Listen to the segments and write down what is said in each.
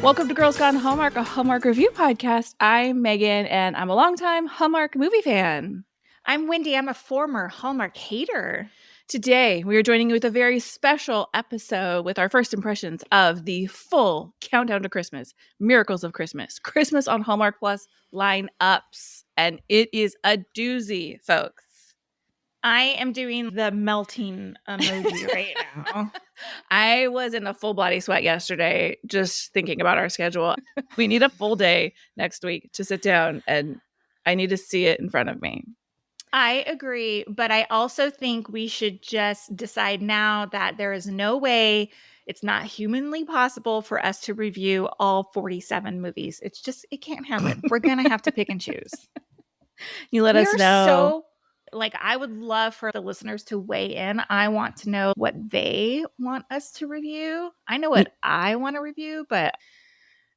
Welcome to Girls Gone Hallmark, a Hallmark review podcast. I'm Megan, and I'm a longtime Hallmark movie fan. I'm Wendy. I'm a former Hallmark hater. Today, we are joining you with a very special episode with our first impressions of the full Countdown to Christmas, Miracles of Christmas, Christmas on Hallmark Plus lineups. And it is a doozy, folks. I am doing the melting emoji right now. I was in a full body sweat yesterday just thinking about our schedule. We need a full day next week to sit down, and I need to see it in front of me. I agree, but I also think we should just decide now that there is no way, it's not humanly possible for us to review all 47 movies. It can't happen. We're going to have to pick and choose. You let us know. I would love for the listeners to weigh in. I want to know what they want us to review. I know what I want to review, but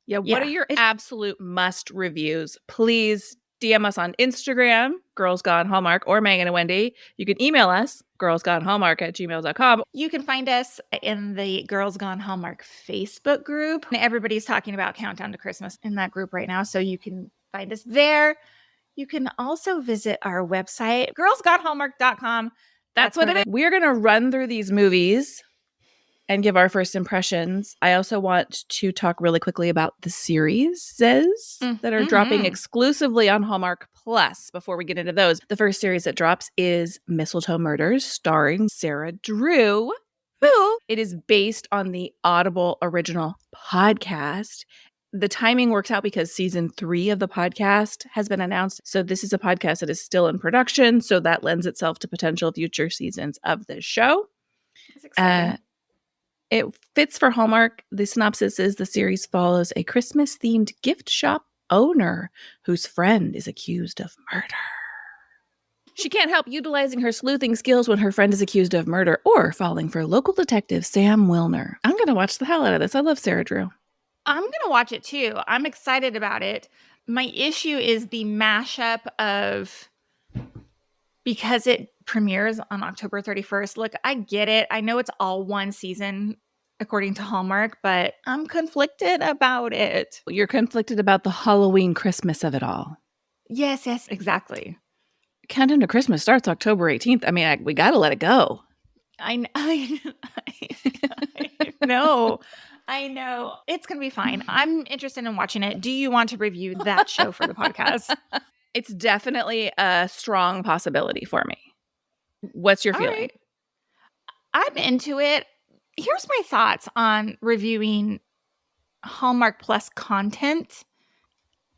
what are your absolute must reviews? Please DM us on Instagram, Girls Gone Hallmark, or Megan and Wendy. You can email us, girlsgonehallmark@gmail.com. You can find us in the Girls Gone Hallmark Facebook group. Everybody's talking about Countdown to Christmas in that group right now, so you can find us there. You can also visit our website, girlsgonehallmark.com. That's what it is. We're going to run through these movies and give our first impressions. I also want to talk really quickly about the series that are dropping exclusively on Hallmark Plus before we get into those. The first series that drops is Mistletoe Murders, starring Sarah Drew, who it is based on the Audible original podcast. The timing works out because season 3 of the podcast has been announced. So this is a podcast that is still in production. So that lends itself to potential future seasons of the show. That's exciting. It fits for Hallmark. The synopsis is the series follows a Christmas-themed gift shop owner whose friend is accused of murder. She can't help utilizing her sleuthing skills when her friend is accused of murder or falling for local detective Sam Wilner. I'm going to watch the hell out of this. I love Sarah Drew. I'm going to watch it too. I'm excited about it. My issue is the mashup of, because it premieres on October 31st. Look, I get it. I know it's all one season according to Hallmark, but I'm conflicted about it. You're conflicted about the Halloween Christmas of it all. Yes, exactly. Countdown to Christmas starts October 18th. I mean, we got to let it go. I know. I know. It's going to be fine. I'm interested in watching it. Do you want to review that show for the podcast? It's definitely a strong possibility for me. What's your feeling? Right. I'm into it. Here's my thoughts on reviewing Hallmark Plus content.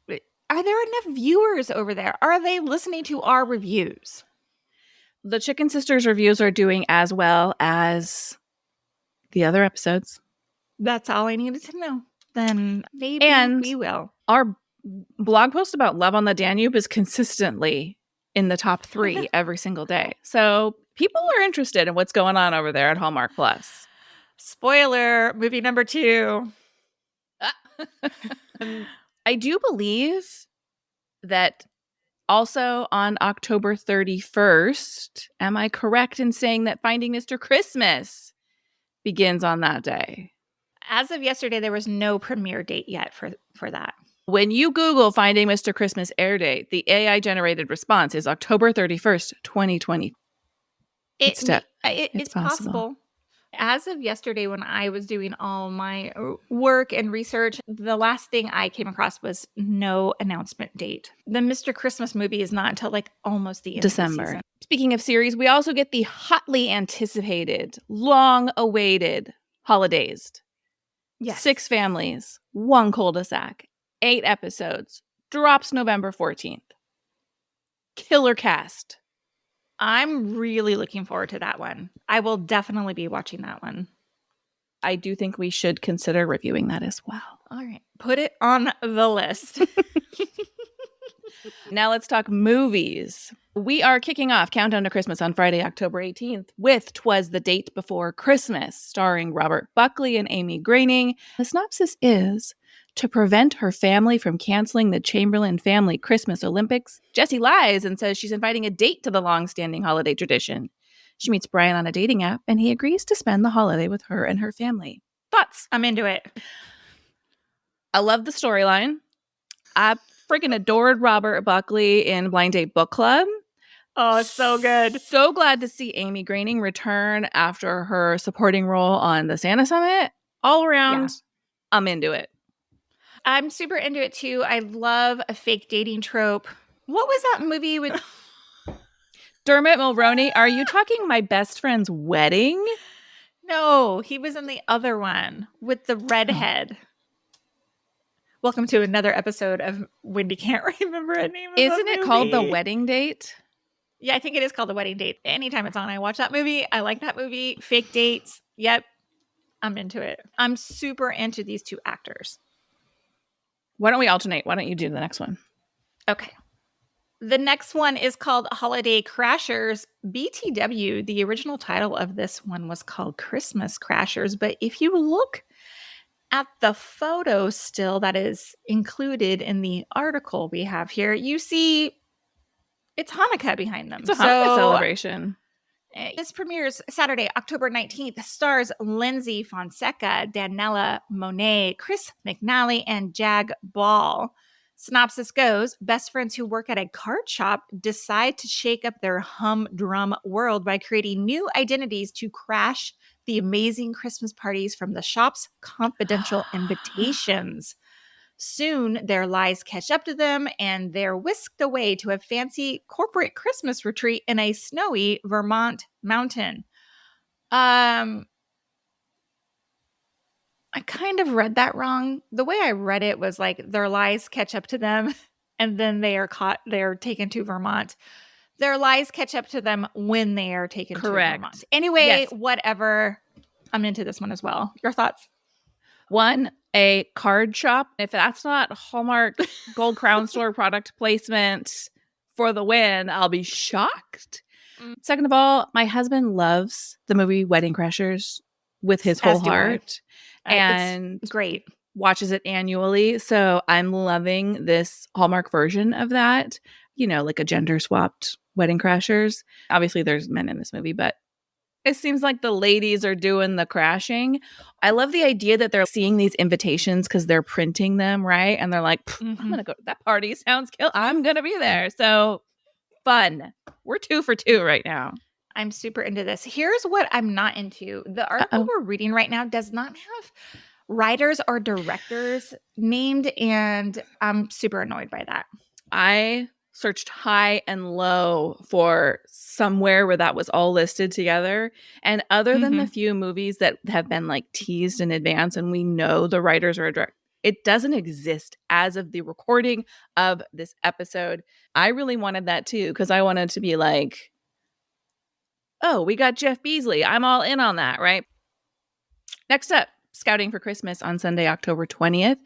Are there enough viewers over there? Are they listening to our reviews? The Chicken Sisters reviews are doing as well as the other episodes. That's all I needed to know. Then maybe we will. Our blog post about Love on the Danube is consistently in the top 3 every single day. So people are interested in what's going on over there at Hallmark Plus. Spoiler, movie number 2. I do believe that also on October 31st, am I correct in saying that Finding Mr. Christmas begins on that day? As of yesterday, there was no premiere date yet for that. When you Google Finding Mr. Christmas air date, the AI-generated response is October 31st, 2020. It's possible. As of yesterday, when I was doing all my work and research, the last thing I came across was no announcement date. The Mr. Christmas movie is not until almost the end December. of the season. Speaking of series, we also get the hotly anticipated, long-awaited Holidays. Yes. 6 families, 1 cul-de-sac, 8 episodes. Drops November 14th. Killer cast. I'm really looking forward to that one. I will definitely be watching that one. I do think we should consider reviewing that as well. All right. Put it on the list. Now let's talk movies. We are kicking off Countdown to Christmas on Friday, October 18th with 'Twas the Date Before Christmas, starring Robert Buckley and Amy Groening. The synopsis is, to prevent her family from canceling the Chamberlain family Christmas Olympics, Jessie lies and says she's inviting a date to the long-standing holiday tradition. She meets Brian on a dating app, and he agrees to spend the holiday with her and her family. Thoughts? I'm into it. I love the storyline. I freaking adored Robert Buckley in Blind Date Book Club. Oh, it's so good. So glad to see Amy Groening return after her supporting role on the Santa Summit. All around, I'm into it. I'm super into it too. I love a fake dating trope. What was that movie with Dermot Mulroney? Are you talking My Best Friend's Wedding? No, he was in the other one with the redhead. Welcome to another episode of Wendy Can't Remember a Name of Isn't it called The Wedding Date? Yeah, I think it is called The Wedding Date. Anytime it's on, I watch that movie. I like that movie. Fake dates. Yep. I'm into it. I'm super into these two actors. Why don't we alternate? Why don't you do the next one? Okay. The next one is called Holiday Crashers. BTW, the original title of this one was called Christmas Crashers. But if you look at the photo still that is included in the article we have here, you see it's Hanukkah behind them. It's a Hanukkah celebration. This premieres Saturday, October 19th. Stars Lindsay Fonseca, Daniela Monet, Chris McNally, and Jag Ball. Synopsis goes, best friends who work at a card shop decide to shake up their humdrum world by creating new identities to crash the amazing Christmas parties from the shop's confidential invitations. Soon, their lies catch up to them, and they're whisked away to a fancy corporate Christmas retreat in a snowy Vermont mountain. I kind of read that wrong. The way I read it was like their lies catch up to them, and then they are caught. They're taken to Vermont. Their lies catch up to them when they are taken to Vermont. Anyway, whatever. I'm into this one as well. Your thoughts? One, a card shop. If that's not Hallmark Gold Crown Store product placement for the win, I'll be shocked. Second of all, my husband loves the movie Wedding Crashers with his whole heart. And it's great. Watches it annually. So I'm loving this Hallmark version of that. You know, like a gender swapped Wedding Crashers. Obviously, there's men in this movie, but it seems like the ladies are doing the crashing. I love the idea that they're seeing these invitations because they're printing them, right? And they're like, I'm going to go to that party. Sounds cool. I'm going to be there. So fun. We're 2 for 2 right now. I'm super into this. Here's what I'm not into. The article we're reading right now does not have writers or directors named, and I'm super annoyed by that. I searched high and low for somewhere where that was all listed together. And other than the few movies that have been like teased in advance and we know the writers or directors, it doesn't exist as of the recording of this episode. I really wanted that too, because I wanted to be like, oh, we got Jeff Beasley. I'm all in on that, right? Next up, Scouting for Christmas on Sunday, October 20th.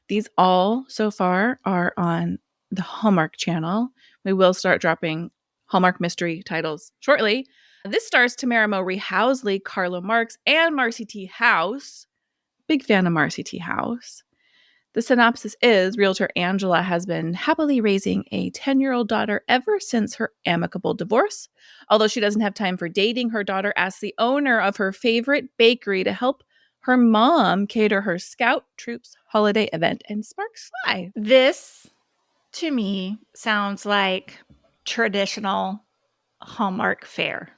These all so far are on the Hallmark channel. We will start dropping Hallmark mystery titles shortly. This stars Tamara Mowry Housley, Carlo Marks, and Marcy T. House. Big fan of Marcy T. House. The synopsis is realtor Angela has been happily raising a 10-year-old daughter ever since her amicable divorce. Although she doesn't have time for dating, her daughter asks the owner of her favorite bakery to help her mom cater her Scout Troops holiday event and sparks fly. This, to me, sounds like traditional Hallmark fare.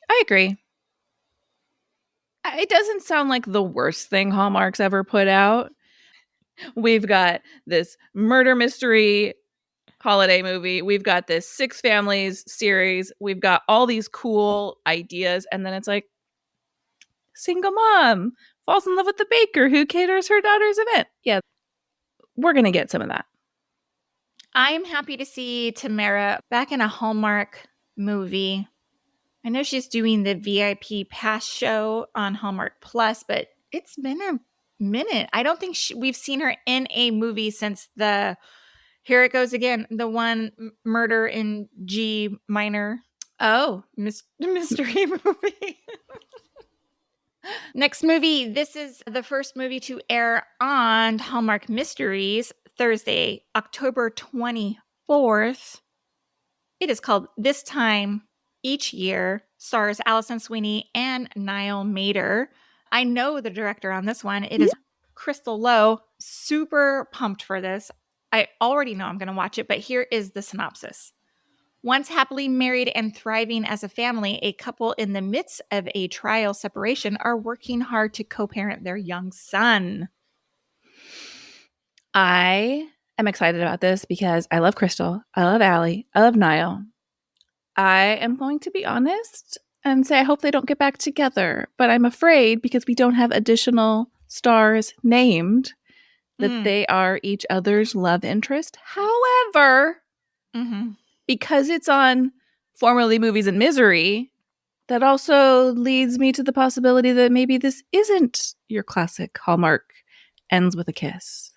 I agree. It doesn't sound like the worst thing Hallmark's ever put out. We've got this murder mystery holiday movie. We've got this 6 Families series. We've got all these cool ideas. And then it's like, single mom falls in love with the baker who caters her daughter's event. Yeah, we're going to get some of that. I'm happy to see Tamara back in a Hallmark movie. I know she's doing the VIP Pass show on Hallmark Plus, but it's been a minute. I don't think we've seen her in a movie since here it goes again, the one Murder in G Minor. Oh, mystery movie. Next movie. This is the first movie to air on Hallmark Mysteries Thursday, October 24th. It is called This Time Each Year. Stars Allison Sweeney and Niall Mater. I know the director on this one. It is Crystal Lowe. super pumped for this. I already know I'm going to watch it, but here is the synopsis. Once happily married and thriving as a family, a couple in the midst of a trial separation are working hard to co-parent their young son. I am excited about this because I love Crystal. I love Allie. I love Niall. I am going to be honest and say I hope they don't get back together, but I'm afraid because we don't have additional stars named that they are each other's love interest. However, because it's on formerly Movies and Misery, that also leads me to the possibility that maybe this isn't your classic Hallmark ends with a kiss.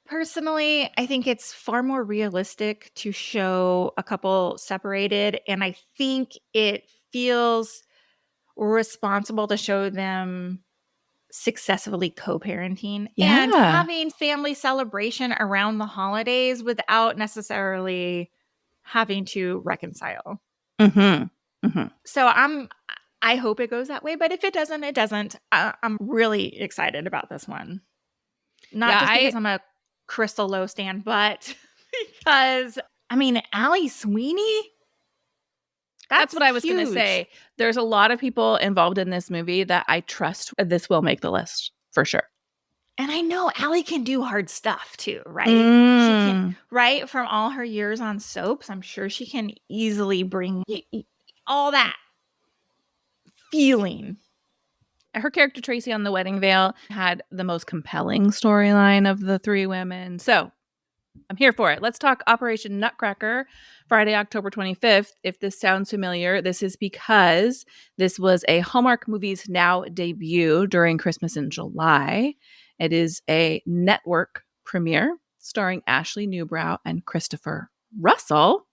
Personally, I think it's far more realistic to show a couple separated, and I think it feels responsible to show them successfully co-parenting and having family celebration around the holidays without necessarily having to reconcile. So I hope it goes that way, but if it doesn't, it doesn't. I'm really excited about this one. Not just because I'm a Crystal Lowe stan, but because, I mean, Allie Sweeney? That's what I was going to say. There's a lot of people involved in this movie that I trust this will make the list for sure. And I know Allie can do hard stuff too, right? She can, right? From all her years on soaps, I'm sure she can easily bring all that feeling. Her character Tracy on The Wedding Veil had the most compelling storyline of the three women. So I'm here for it. Let's talk Operation Nutcracker, Friday, October 25th. If this sounds familiar, this is because this was a Hallmark Movies Now debut during Christmas in July. It is a network premiere starring Ashley Newbrow and Christopher Russell.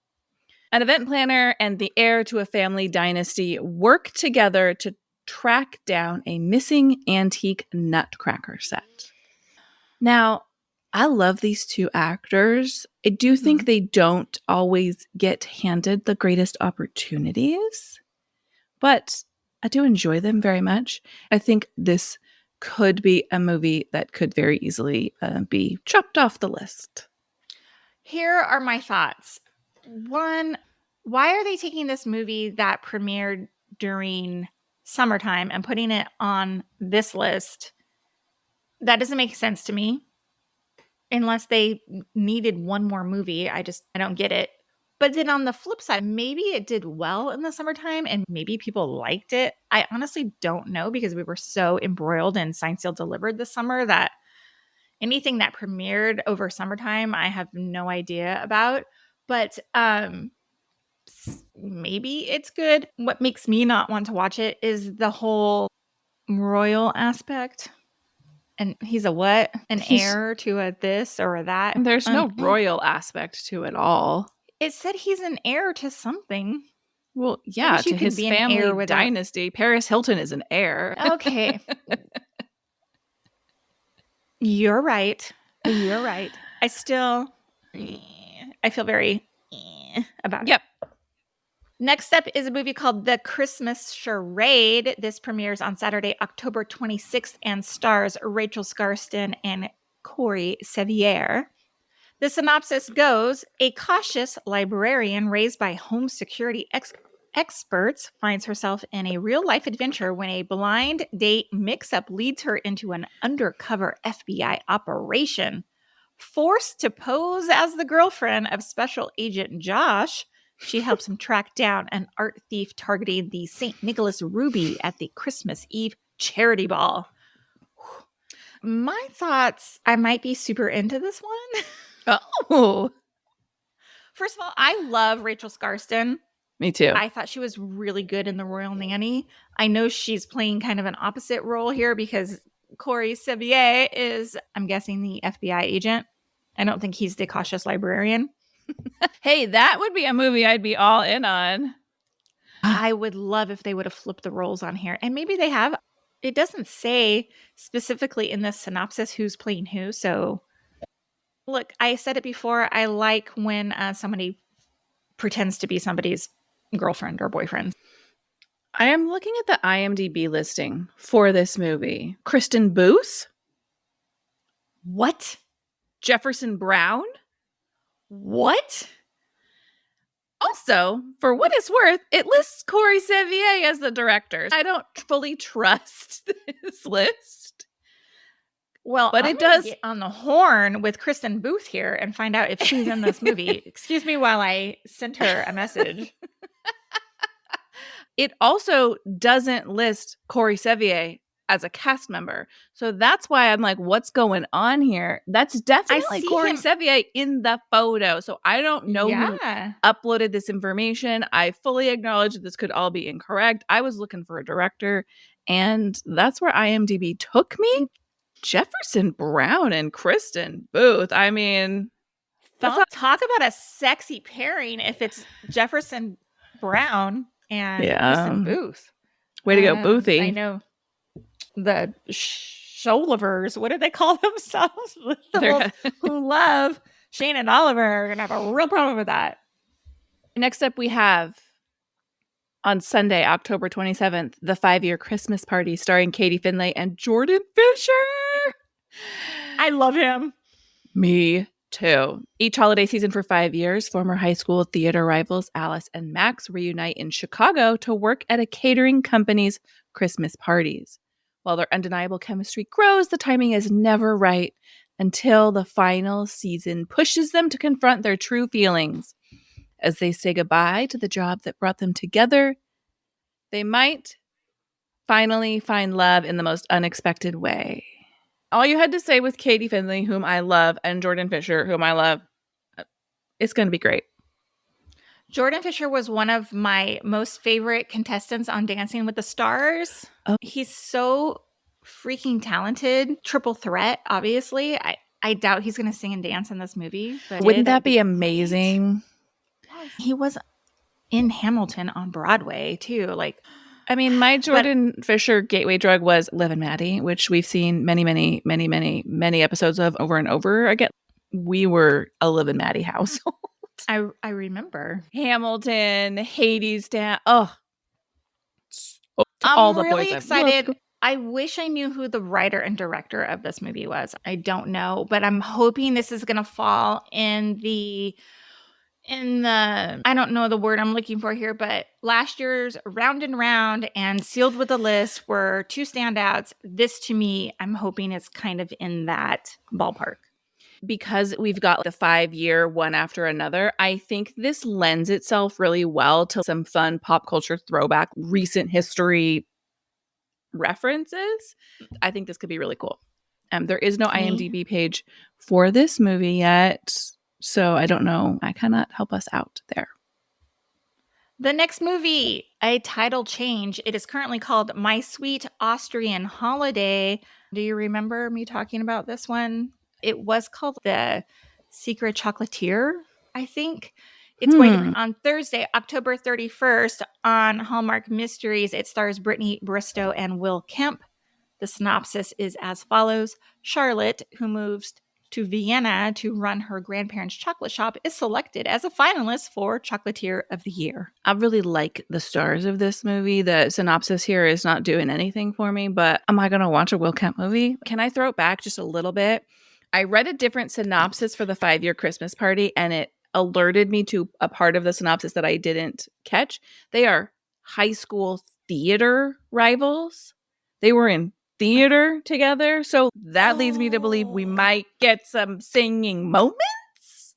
An event planner and the heir to a family dynasty work together to track down a missing antique nutcracker set. Now, I love these two actors. I do think they don't always get handed the greatest opportunities, but I do enjoy them very much. I think this could be a movie that could very easily be chopped off the list. Here are my thoughts. One, why are they taking this movie that premiered during summertime and putting it on this list? That doesn't make sense to me. Unless they needed one more movie. I don't get it. But then on the flip side, maybe it did well in the summertime and maybe people liked it. I honestly don't know because we were so embroiled in Signed, Sealed, Delivered this summer that anything that premiered over summertime, I have no idea about. But maybe it's good. What makes me not want to watch it is the whole royal aspect. And he's a what? He's heir to a this or a that? There's no royal aspect to it all. It said he's an heir to something. Well, yeah, to his family dynasty. Paris Hilton is an heir. Okay. You're right. You're right. I feel very about it. Yep. Next up is a movie called The Christmas Charade. This premieres on Saturday, October 26th and stars Rachel Skarsten and Corey Sevier. The synopsis goes, a cautious librarian raised by home security experts finds herself in a real-life adventure when a blind date mix-up leads her into an undercover FBI operation. Forced to pose as the girlfriend of Special Agent Josh, she helps him track down an art thief targeting the St. Nicholas Ruby at the Christmas Eve charity ball. My thoughts, I might be super into this one. Oh. First of all, I love Rachel Skarsten. Me too. I thought she was really good in The Royal Nanny. I know she's playing kind of an opposite role here because Corey Sevier is, I'm guessing, the FBI agent. I don't think he's the cautious librarian. Hey, that would be a movie I'd be all in on. I would love if they would have flipped the roles on here. And maybe they have. It doesn't say specifically in the synopsis who's playing who. So, look, I said it before. I like when somebody pretends to be somebody's girlfriend or boyfriend. I am looking at the IMDb listing for this movie. Kristen Booth? What? Jefferson Brown. What? Also, for what it's worth, it lists Corey Sevier as the director. I don't fully trust this list. Well, but it does get on the horn with Kristen Booth here and find out if she's in this movie. Excuse me while I sent her a message. It also doesn't list Corey Sevier as a cast member. So that's why I'm like, what's going on here? That's definitely Corey Sevier in the photo. So I don't know who uploaded this information. I fully acknowledge that this could all be incorrect. I was looking for a director, and that's where IMDb took me. Jefferson Brown and Kristen Booth. I mean, talk about a sexy pairing if it's Jefferson Brown and Kristen Booth. Way to go, Boothy. I know. The Sholivers, what do they call themselves? Who love Shane and Oliver are going to have a real problem with that. Next up, we have on Sunday, October 27th, the 5-year Christmas party starring Katie Finlay and Jordan Fisher. I love him. Me too. Each holiday season for 5 years, former high school theater rivals Alice and Max reunite in Chicago to work at a catering company's Christmas parties. While their undeniable chemistry grows, the timing is never right until the final season pushes them to confront their true feelings. As they say goodbye to the job that brought them together, they might finally find love in the most unexpected way. All you had to say was Katie Finlay, whom I love, and Jordan Fisher, whom I love. It's going to be great. Jordan Fisher was one of my most favorite contestants on Dancing with the Stars. Oh. He's so freaking talented. Triple threat, obviously. I doubt he's going to sing and dance in this movie. But wouldn't that be amazing? Great. He was in Hamilton on Broadway, too. I mean, my Jordan Fisher gateway drug was Liv and Maddie, which we've seen many episodes of over and over again. We were a Liv and Maddie household. I remember. Hamilton, Hadestown. Oh. I'm really excited. I wish I knew who the writer and director of this movie was. I don't know, but I'm hoping this is going to fall in the I don't know the word I'm looking for here, but last year's Round and Round and Sealed with a List were two standouts. This, to me, I'm hoping is kind of in that ballpark. Because we've got the 5-year one after another, I think this lends itself really well to some fun pop culture throwback, recent history references. I think this could be really cool. There is no IMDb page for this movie yet, so I don't know. I cannot help us out there. The next movie, a title change. It is currently called My Sweet Austrian Holiday. Do you remember me talking about this one? It was called The Secret Chocolatier, I think. It's going to be on Thursday, October 31st on Hallmark Mysteries. It stars Brittany Bristow and Will Kemp. The synopsis is as follows. Charlotte, who moves to Vienna to run her grandparents' chocolate shop, is selected as a finalist for Chocolatier of the Year. I really like the stars of this movie. The synopsis here is not doing anything for me, but am I going to watch a Will Kemp movie? Can I throw it back just a little bit? I read a different synopsis for the 5-year Christmas party, and it alerted me to a part of the synopsis that I didn't catch. They are high school theater rivals. They were in theater together. So that leads me to believe we might get some singing moments.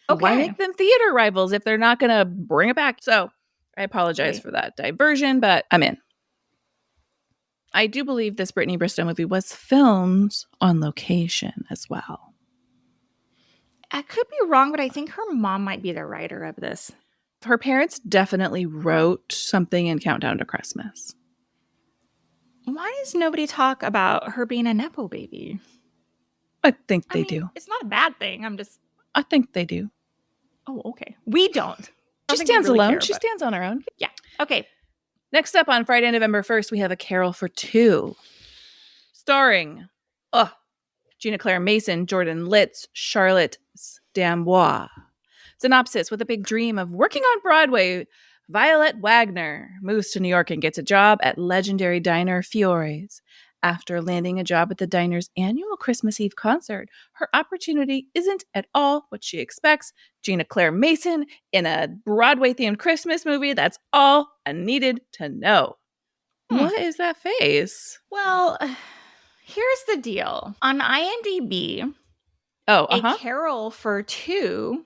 Okay. Why make them theater rivals if they're not going to bring it back? So I apologize for that diversion, but I'm in. I do believe this Brittany Bristow movie was filmed on location as well. I could be wrong, but I think her mom might be the writer of this. Her parents definitely wrote something in Countdown to Christmas. Why does nobody talk about her being a Nepo baby? I think they do. It's not a bad thing. I think they do. Oh, okay. We don't. She stands alone. She stands on her own. Yeah. Okay. Next up on Friday, November 1st, we have A Carol for Two. Starring Gina Claire Mason, Jordan Litz, Charlotte Dambois. Synopsis: with a big dream of working on Broadway, Violet Wagner moves to New York and gets a job at legendary diner Fiore's. After landing a job at the diner's annual Christmas Eve concert, her opportunity isn't at all what she expects. Gina Claire Mason in a Broadway-themed Christmas movie. That's all I needed to know. What is that face? Well, here's the deal. On IMDb, A Carol for Two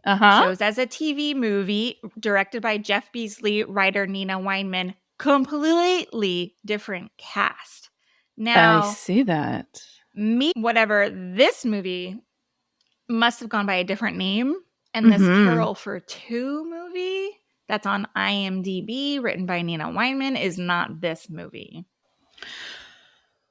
shows as a TV movie directed by Jeff Beasley, writer Nina Weinman. Completely different cast. Now, I see that. Whatever, this movie must have gone by a different name. And this Carol for Two movie that's on IMDb, written by Nina Weinman, is not this movie.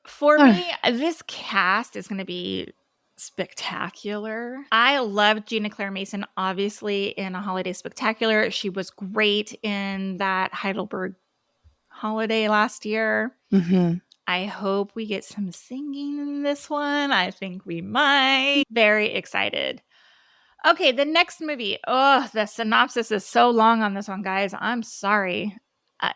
For me, this cast is going to be spectacular. I loved Gina Claire Mason, obviously, in A Holiday Spectacular. She was great in that Heidelberg holiday last year. I hope we get some singing in this one. I think we might. Very excited. Okay, the next movie. Oh, the synopsis is so long on this one, guys. I'm sorry.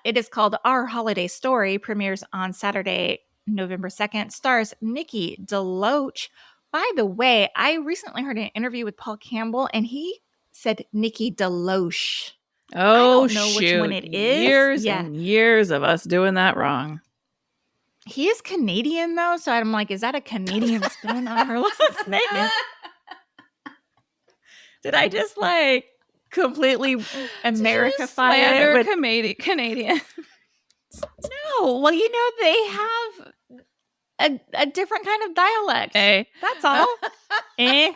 It is called Our Holiday Story. Premieres on Saturday, November 2nd. Stars Nikki DeLoach. By the way, I recently heard an interview with Paul Campbell, and he said Nikki DeLoach. Oh, I don't know which one it is. Years and years of us doing that wrong. He is Canadian, though, so I'm like, is that a Canadian spin on her last name? Did I just like completely Americify it with Canadian? No, well, you know, they have a different kind of dialect. Hey. That's all. I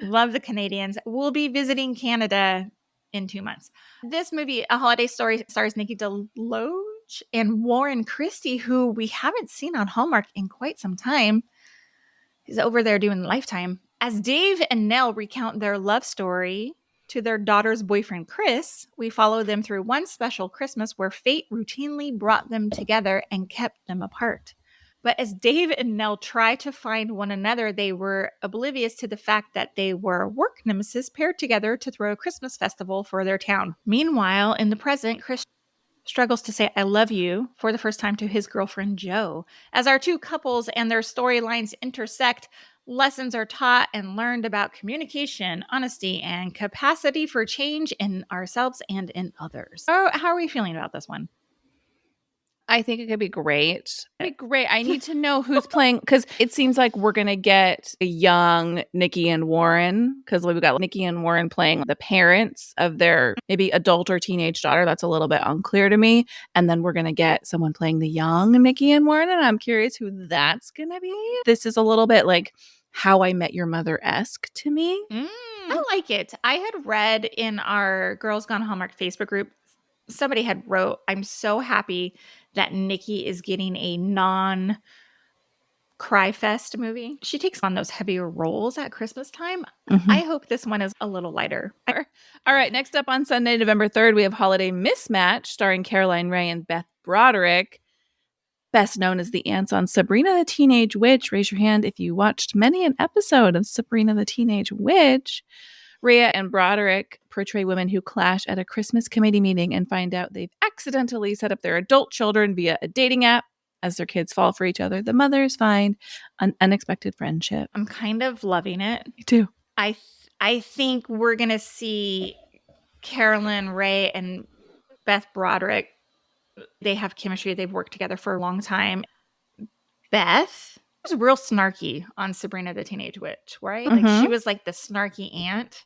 love the Canadians. We'll be visiting Canada in 2 months. This movie, A Holiday Story, stars Nikki DeLoach and Warren Christie, who we haven't seen on Hallmark in quite some time. He's over there doing Lifetime. As Dave and Nell recount their love story to their daughter's boyfriend, Chris, we follow them through one special Christmas where fate routinely brought them together and kept them apart. But as Dave and Nell try to find one another, they were oblivious to the fact that they were work nemesis paired together to throw a Christmas festival for their town. Meanwhile, in the present, Chris struggles to say I love you for the first time to his girlfriend, Jo. As our two couples and their storylines intersect, lessons are taught and learned about communication, honesty, and capacity for change in ourselves and in others. How are we feeling about this one? I think it could be great. I need to know who's playing, because it seems like we're going to get a young Nikki and Warren, because we've got Nikki and Warren playing the parents of their maybe adult or teenage daughter. That's a little bit unclear to me. And then we're going to get someone playing the young Nikki and Warren, and I'm curious who that's going to be. This is a little bit like How I Met Your Mother-esque to me. I like it. I had read in our Girls Gone Hallmark Facebook group, somebody had wrote, I'm so happy that Nikki is getting a non-cry fest movie. She takes on those heavier roles at Christmas time. I hope this one is a little lighter. All right, next up on Sunday, November 3rd, we have Holiday Mismatch, starring Caroline Rhea and Beth Broderick, best known as the aunts on Sabrina the Teenage Witch. Raise your hand if you watched many an episode of Sabrina the Teenage Witch. Rhea and Broderick portray women who clash at a Christmas committee meeting and find out they've accidentally set up their adult children via a dating app. As their kids fall for each other, the mothers find an unexpected friendship. I'm kind of loving it. Me too. I think we're going to see Caroline Rhea and Beth Broderick. They have chemistry. They've worked together for a long time. Beth was real snarky on Sabrina the Teenage Witch, right? Like she was like the snarky aunt.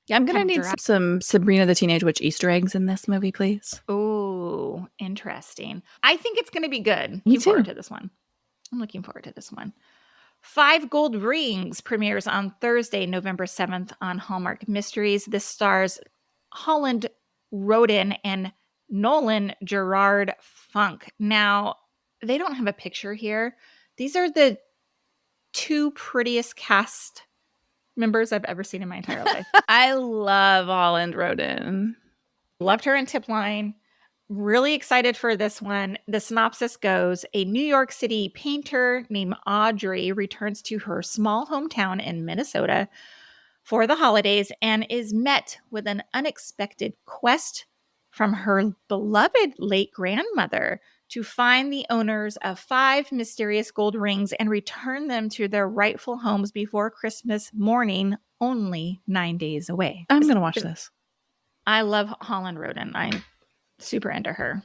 Yeah, I'm going to need some Sabrina the Teenage Witch Easter eggs in this movie, please. Oh, interesting. I think it's going to be good. Me Looking too. forward to this one. I'm looking forward to this one. 5 Gold Rings premieres on Thursday, November 7th on Hallmark Mysteries. This stars Holland Roden and Nolan Gerard Funk. Now, they don't have a picture here. These are the 2 prettiest cast members I've ever seen in my entire life. I love Holland Roden. Loved her in Tip Line. Really excited for this one. The synopsis goes, a New York City painter named Audrey returns to her small hometown in Minnesota for the holidays and is met with an unexpected quest from her beloved late grandmother. to find the owners of 5 mysterious gold rings and return them to their rightful homes before Christmas morning, only 9 days away. I'm going to watch this. I love Holland Roden. I'm super into her.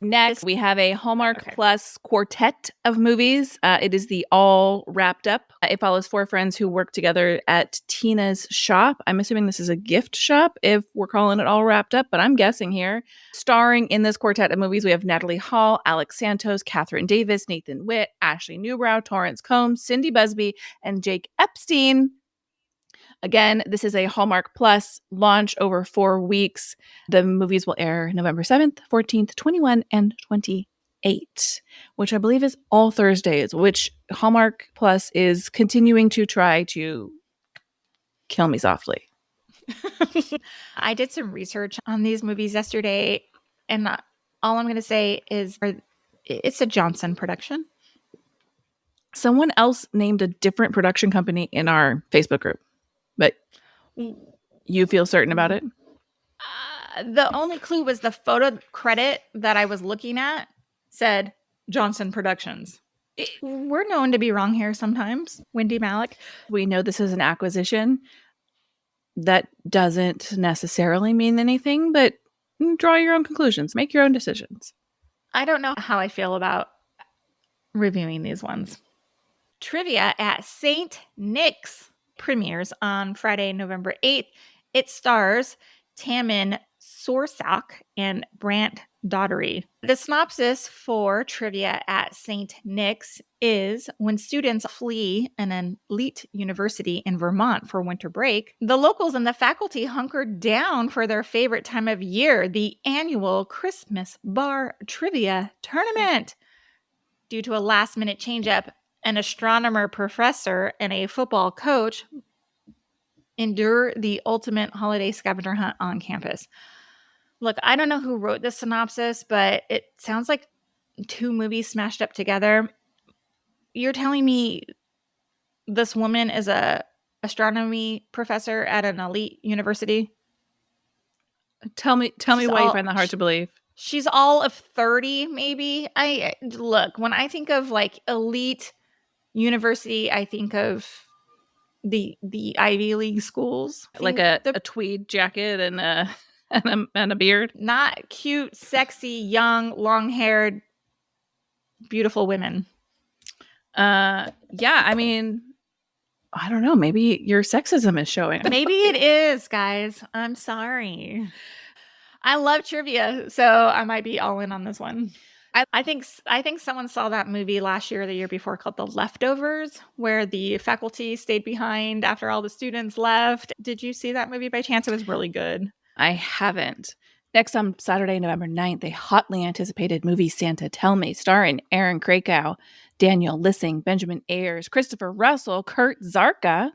Next, we have a Hallmark Plus quartet of movies. It is the All Wrapped Up. It follows 4 friends who work together at Tina's shop. I'm assuming this is a gift shop if we're calling it All Wrapped Up, but I'm guessing here. Starring in this quartet of movies, we have Natalie Hall, Alex Santos, Catherine Davis, Nathan Witt, Ashley Newbrow, Torrance Combs, Cindy Busby, and Jake Epstein. Again, this is a Hallmark Plus launch over 4 weeks. The movies will air November 7th, 14th, 21, and 28, which I believe is all Thursdays, which Hallmark Plus is continuing to try to kill me softly. I did some research on these movies yesterday, and all I'm going to say is it's a Johnson production. Someone else named a different production company in our Facebook group. But you feel certain about it? The only clue was the photo credit that I was looking at said Johnson Productions. We're known to be wrong here sometimes, Wendy Malick. We know this is an acquisition. That doesn't necessarily mean anything, but draw your own conclusions. Make your own decisions. I don't know how I feel about reviewing these ones. Trivia at St. Nick's premieres on Friday, November 8th. It stars Tammin Sorsak and Brant Daugherty. The synopsis for Trivia at St. Nick's is when students flee an elite university in Vermont for winter break, the locals and the faculty hunker down for their favorite time of year, the annual Christmas Bar Trivia Tournament. Due to a last-minute change-up, an astronomer professor and a football coach endure the ultimate holiday scavenger hunt on campus. Look, I don't know who wrote this synopsis, but it sounds like 2 movies smashed up together. You're telling me this woman is a astronomy professor at an elite university? Tell me why you find that hard to believe. She's all of 30, maybe. Look, when I think of like elite university, I think of the Ivy League schools, like a tweed jacket and a beard. Not cute, sexy, young, long-haired, beautiful women. Yeah, I mean, I don't know. Maybe your sexism is showing. Maybe it is, guys. I'm sorry. I love trivia, so I might be all in on this one. I think someone saw that movie last year or the year before called The Leftovers, where the faculty stayed behind after all the students left. Did you see that movie by chance? It was really good. I haven't. Next on Saturday, November 9th, a hotly anticipated movie, Santa Tell Me, starring Aaron Krakow, Daniel Lissing, Benjamin Ayers, Christopher Russell, Kurt Zarka.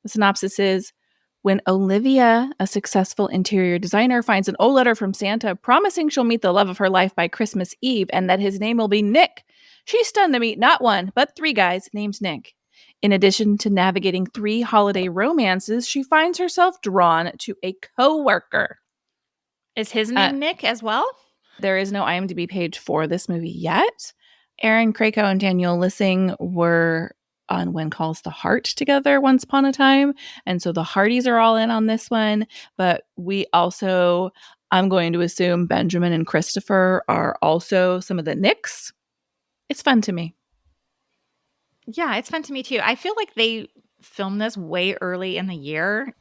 The synopsis is, when Olivia, a successful interior designer, finds an old letter from Santa promising she'll meet the love of her life by Christmas Eve and that his name will be Nick, she's stunned to meet not 1, but 3 guys named Nick. In addition to navigating 3 holiday romances, she finds herself drawn to a co-worker. Is his name Nick as well? There is no IMDb page for this movie yet. Aaron Krakow and Daniel Lissing were on When Calls the Heart together once upon a time. And so the Hardys are all in on this one. But we also, I'm going to assume Benjamin and Christopher are also some of the Nicks. It's fun to me. Yeah, it's fun to me too. I feel like they filmed this way early in the year.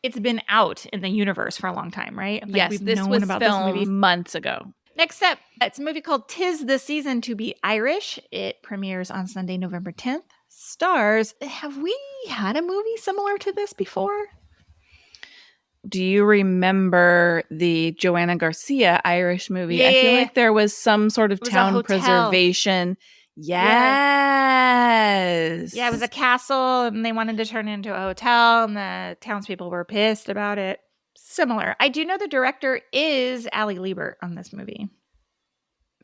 It's been out in the universe for a long time, right? Like yes, this was about filmed this movie months ago. Next up, it's a movie called 'Tis the Season to Be Irish. It premieres on Sunday, November 10th. Stars. Have we had a movie similar to this before? Do you remember the Joanna Garcia Irish movie? Yeah. I feel like there was some sort of town preservation. Yes. Yeah, it was a castle and they wanted to turn it into a hotel and the townspeople were pissed about it. Similar. I do know the director is Ali Liebert on this movie.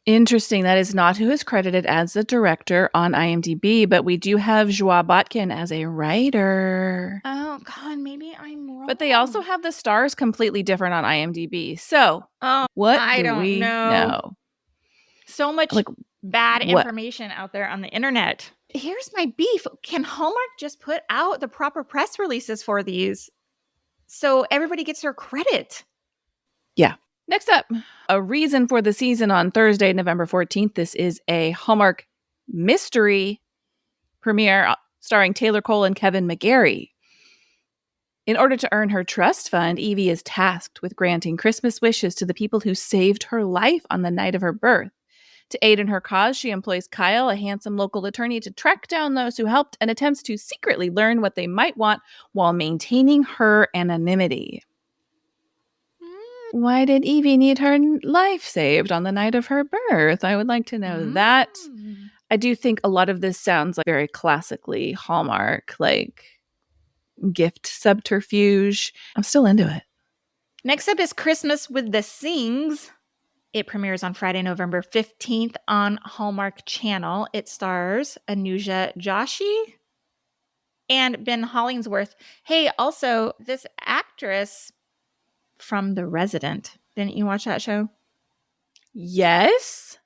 Interesting. That is not who is credited as the director on IMDb, but we do have Joie Botkin as a writer. Oh, God, maybe I'm wrong. But they also have the stars completely different on IMDb. So, what do we know? so much bad information out there on the internet. Here's my beef. Can Hallmark just put out the proper press releases for these so everybody gets their credit? Yeah. Next up, a reason for the season on Thursday, November 14th. This is a Hallmark mystery premiere starring Taylor Cole and Kevin McGarry. In order to earn her trust fund, Evie is tasked with granting Christmas wishes to the people who saved her life on the night of her birth. To aid in her cause, she employs Kyle, a handsome local attorney, to track down those who helped and attempts to secretly learn what they might want while maintaining her anonymity. Why did Evie need her life saved on the night of her birth? I would like to know that. I do think a lot of this sounds like very classically Hallmark, like gift subterfuge. I'm still into it. Next up is Christmas with the Sings. It premieres on Friday, November 15th on Hallmark Channel. It stars Anuja Joshi and Ben Hollingsworth. Hey, also, this actress from The Resident. Didn't you watch that show? Yes.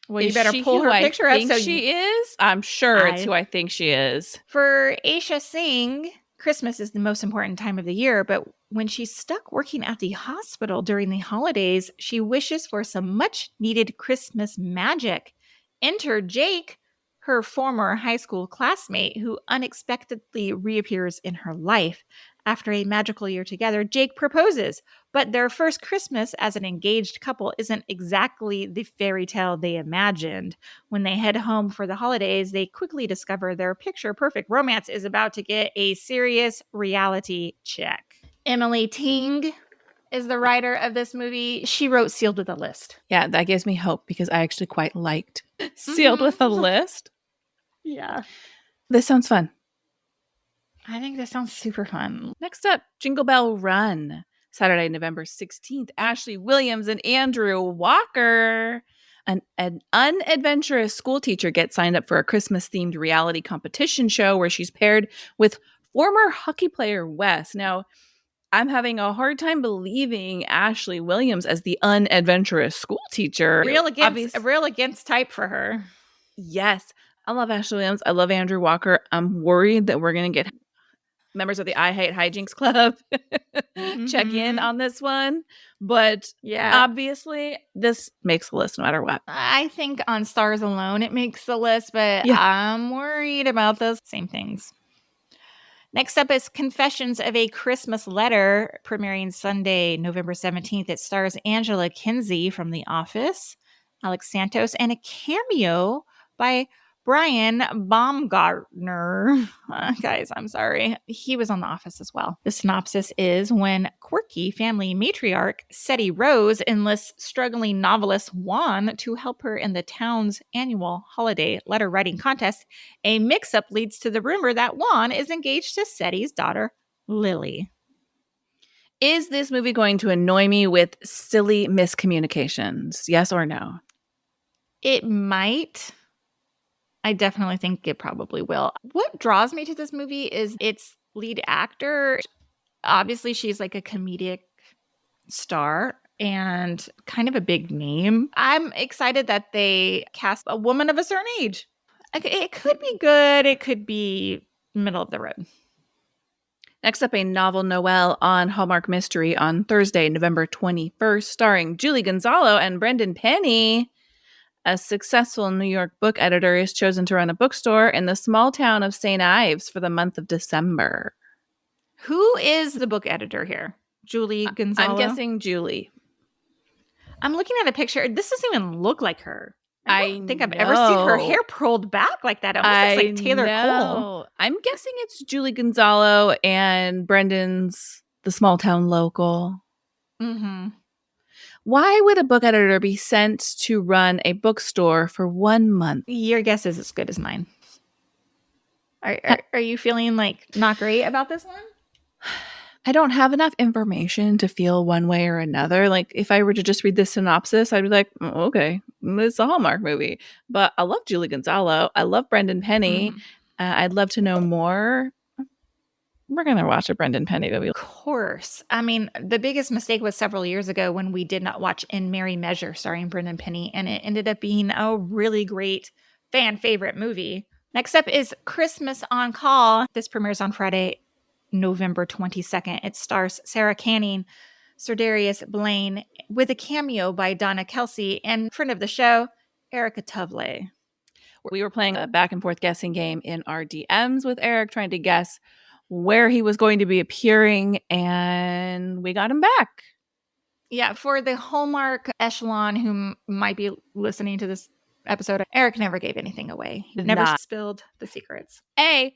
Well, you better pull her picture up. So she is? I'm sure it's who I think she is. For Aisha Singh, Christmas is the most important time of the year, but when she's stuck working at the hospital during the holidays, she wishes for some much-needed Christmas magic. Enter Jake, her former high school classmate, who unexpectedly reappears in her life. After a magical year together, Jake proposes, but their first Christmas as an engaged couple isn't exactly the fairy tale they imagined. When they head home for the holidays, they quickly discover their picture-perfect romance is about to get a serious reality check. Emily Ting is the writer of this movie. She wrote Sealed with a List. Yeah, that gives me hope because I actually quite liked Sealed with a List. Yeah. This sounds fun. I think this sounds super fun. Next up, Jingle Bell Run. Saturday, November 16th. Ashley Williams and Andrew Walker, an unadventurous school teacher, gets signed up for a Christmas-themed reality competition show where she's paired with former hockey player Wes. Now, I'm having a hard time believing Ashley Williams as the unadventurous school teacher. Real against type for her. Yes. I love Ashley Williams. I love Andrew Walker. I'm worried that we're going to get members of the I Hate Hijinks Club check in on this one. But obviously, this makes the list no matter what. I think on stars alone, it makes the list, but I'm worried about those same things. Next up is Confessions of a Christmas Letter, premiering Sunday, November 17th. It stars Angela Kinsey from The Office, Alex Santos, and a cameo by Brian Baumgartner. Guys, I'm sorry. He was on The Office as well. The synopsis is when quirky family matriarch Seti Rose enlists struggling novelist Juan to help her in the town's annual holiday letter writing contest, a mix-up leads to the rumor that Juan is engaged to Seti's daughter, Lily. Is this movie going to annoy me with silly miscommunications? Yes or no? It might. I definitely think it probably will. What draws me to this movie is its lead actor. Obviously, she's like a comedic star and kind of a big name. I'm excited that they cast a woman of a certain age. It could be good. It could be middle of the road. Next up, a novel Noel on Hallmark Mystery on Thursday, November 21st, starring Julie Gonzalo and Brendan Penny. A successful New York book editor is chosen to run a bookstore in the small town of St. Ives for the month of December. Who is the book editor here? Julie Gonzalo? I'm guessing Julie. I'm looking at a picture. This doesn't even look like her. I don't think I've ever seen her hair pulled back like that. It almost looks like Taylor Cole. I'm guessing it's Julie Gonzalo and Brendan's The Small Town Local. Mm-hmm. Why would a book editor be sent to run a bookstore for 1 month? Your guess is as good as mine. Are you feeling like not great about this one? I don't have enough information to feel one way or another. Like if I were to just read this synopsis, I'd be like, oh, okay, it's a Hallmark movie. But I love Julie Gonzalo. I love Brendan Penny. I'd love to know more. We're going to watch a Brendan Penny movie. Of course. I mean, the biggest mistake was several years ago when we did not watch In Merry Measure starring Brendan Penny, and it ended up being a really great fan favorite movie. Next up is Christmas on Call. This premieres on Friday, November 22nd. It stars Sarah Canning, Sir Darius Blaine, with a cameo by Donna Kelsey, and friend of the show, Erica Tovley. We were playing a back and forth guessing game in our DMs with Eric, trying to guess where he was going to be appearing, and we got him back. Yeah, for the Hallmark echelon who might be listening to this episode, Eric never gave anything away. He never spilled the secrets.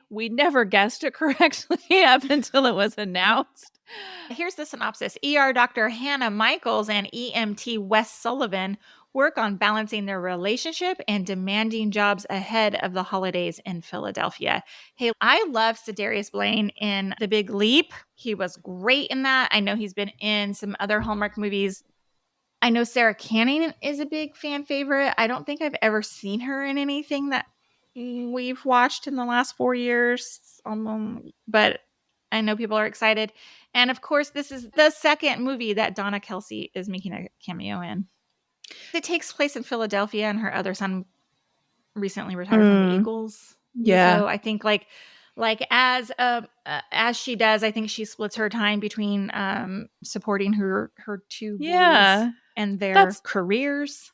We never guessed it correctly up until it was announced. Here's the synopsis. ER Dr. Hannah Michaels and EMT Wes Sullivan work on balancing their relationship and demanding jobs ahead of the holidays in Philadelphia. Hey, I love Darius Blaine in The Big Leap. He was great in that. I know he's been in some other Hallmark movies. I know Sarah Canning is a big fan favorite. I don't think I've ever seen her in anything that we've watched in the last 4 years. But I know people are excited. And of course, this is the second movie that Donna Kelsey is making a cameo in. It takes place in Philadelphia, and her other son recently retired from the Eagles. Yeah. So I think like as she does, I think she splits her time between supporting her two boys and their careers.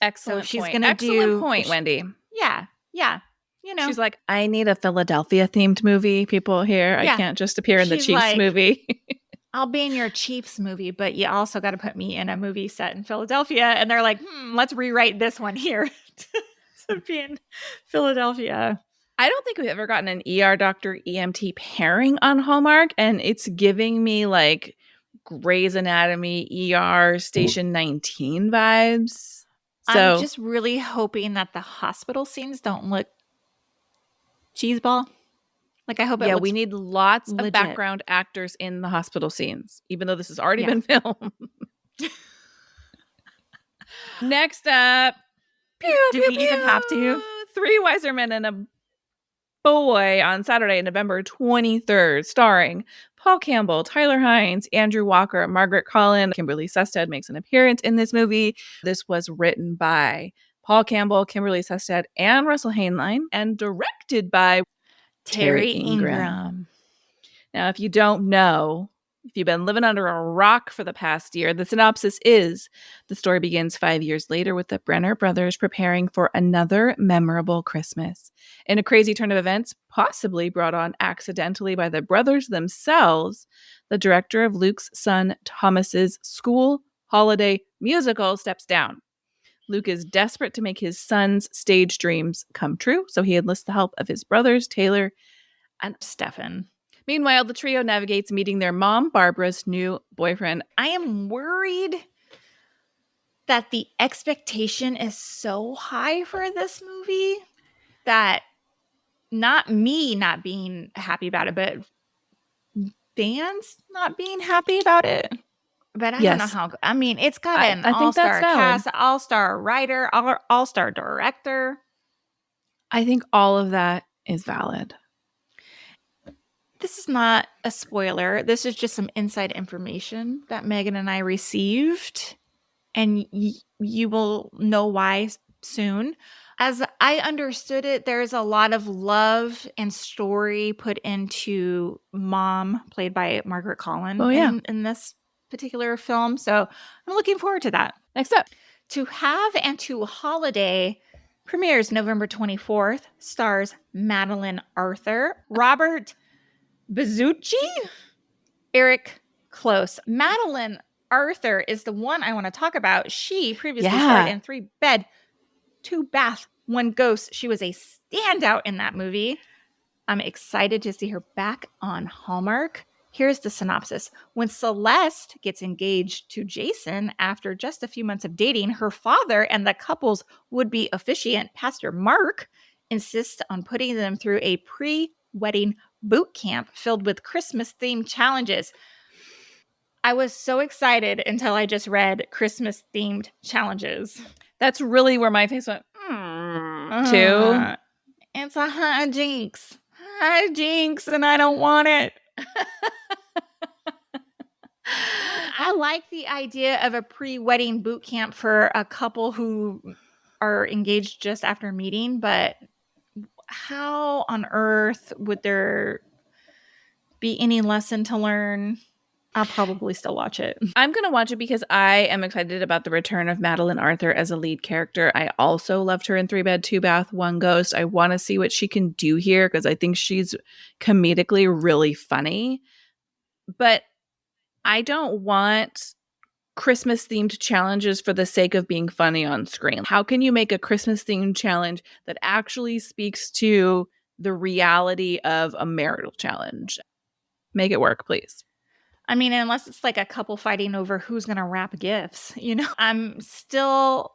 Excellent. So she's point. Gonna Excellent point, Wendy. Yeah. You know, she's like, I need a Philadelphia themed movie. People here, I can't just appear in the Chiefs movie. I'll be in your Chiefs movie, but you also got to put me in a movie set in Philadelphia. And they're like, let's rewrite this one here to be in Philadelphia. I don't think we've ever gotten an ER Doctor EMT pairing on Hallmark, and it's giving me like Grey's Anatomy ER Station 19 vibes. So I'm just really hoping that the hospital scenes don't look cheeseball. Like, I hope it looks we need lots legit. Of background actors in the hospital scenes, even though this has already been filmed. Next up, do we even have to? Three Wiser Men and a Boy on Saturday, November 23rd, starring Paul Campbell, Tyler Hines, Andrew Walker, Margaret Collin. Kimberly Sested makes an appearance in this movie. This was written by Paul Campbell, Kimberly Sested, and Russell Hainline, and directed by Terry Ingram. Now, if you don't know, if you've been living under a rock for the past year, the synopsis is the story begins 5 years later with the Brenner brothers preparing for another memorable Christmas. In a crazy turn of events, possibly brought on accidentally by the brothers themselves, the director of Luke's son Thomas's school holiday musical steps down. Luke is desperate to make his son's stage dreams come true, so he enlists the help of his brothers, Taylor and Stefan. Meanwhile, the trio navigates meeting their mom, Barbara's new boyfriend. I am worried that the expectation is so high for this movie that not me not being happy about it, but fans not being happy about it. But I don't know how. I mean, it's got an all-star cast, all-star writer, all-star director. I think all of that is valid. This is not a spoiler. This is just some inside information that Megan and I received. And you will know why soon. As I understood it, there's a lot of love and story put into Mom, played by Margaret Collin, in this particular film. So I'm looking forward to that. Next up, To Have and to Holiday premieres November 24th, stars Madeline Arthur, Robert Bazzucci, Eric Close. Madeline Arthur is the one I want to talk about. She previously starred in 3 Bed, 2 Bath, 1 Ghost. She was a standout in that movie. I'm excited to see her back on Hallmark. Here's the synopsis. When Celeste gets engaged to Jason after just a few months of dating, her father and the couple's would-be officiant, Pastor Mark, insist on putting them through a pre-wedding boot camp filled with Christmas-themed challenges. I was so excited until I just read Christmas-themed challenges. That's really where my face went, too. It's a hijinks. Jinx, and I don't want it. I like the idea of a pre-wedding boot camp for a couple who are engaged just after meeting, but how on earth would there be any lesson to learn? I'll probably still watch it. I'm going to watch it because I am excited about the return of Madeline Arthur as a lead character. I also loved her in 3 Bed, 2 Bath, 1 Ghost. I want to see what she can do here because I think she's comedically really funny. But I don't want Christmas-themed challenges for the sake of being funny on screen. How can you make a Christmas-themed challenge that actually speaks to the reality of a marital challenge? Make it work, please. I mean, unless it's like a couple fighting over who's going to wrap gifts, I'm still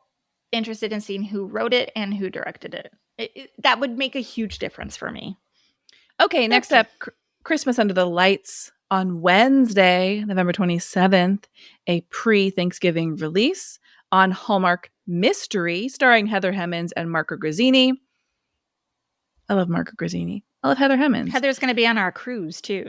interested in seeing who wrote it and who directed it. That would make a huge difference for me. Okay, next up, Christmas Under the Lights on Wednesday, November 27th, a pre-Thanksgiving release on Hallmark Mystery, starring Heather Hemmons and Marco Grazzini. I love Marco Grazzini. I love Heather Hemmons. Heather's going to be on our cruise, too.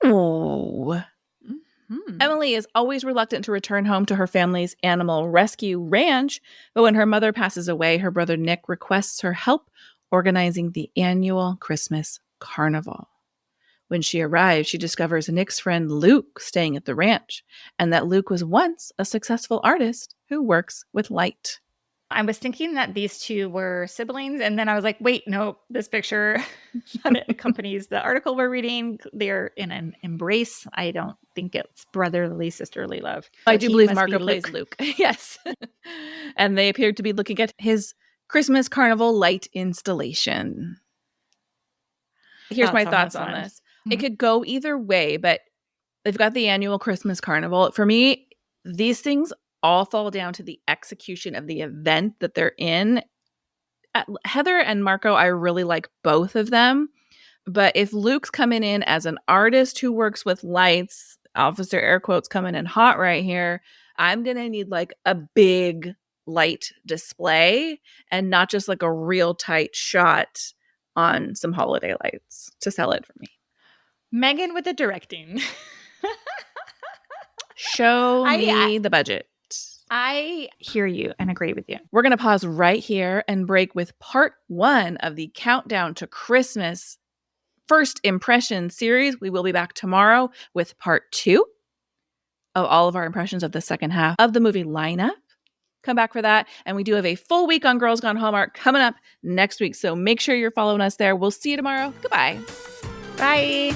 Oh. Mm-hmm. Emily is always reluctant to return home to her family's animal rescue ranch, but when her mother passes away, her brother Nick requests her help organizing the annual Christmas carnival. When she arrives, she discovers Nick's friend Luke staying at the ranch, and that Luke was once a successful artist who works with light. I was thinking that these two were siblings, and then I was like, wait, no, this picture that accompanies the article we're reading, they're in an embrace. I don't think it's brotherly, sisterly love. So I do believe Marco plays Luke. Yes. And they appear to be looking at his Christmas carnival light installation. Here's my thoughts on this. Mm-hmm. It could go either way, but they've got the annual Christmas carnival. For me, these things all fall down to the execution of the event that they're in. Heather and Marco, I really like both of them. But if Luke's coming in as an artist who works with lights, officer air quotes coming in hot right here, I'm going to need like a big light display and not just like a real tight shot on some holiday lights to sell it for me. Megan with the directing. Show me the budget. I hear you and agree with you. We're going to pause right here and break with part 1 of the Countdown to Christmas First Impression series. We will be back tomorrow with part 2 of all of our impressions of the second half of the movie lineup. Come back for that. And we do have a full week on Girls Gone Hallmark coming up next week. So make sure you're following us there. We'll see you tomorrow. Goodbye. Bye.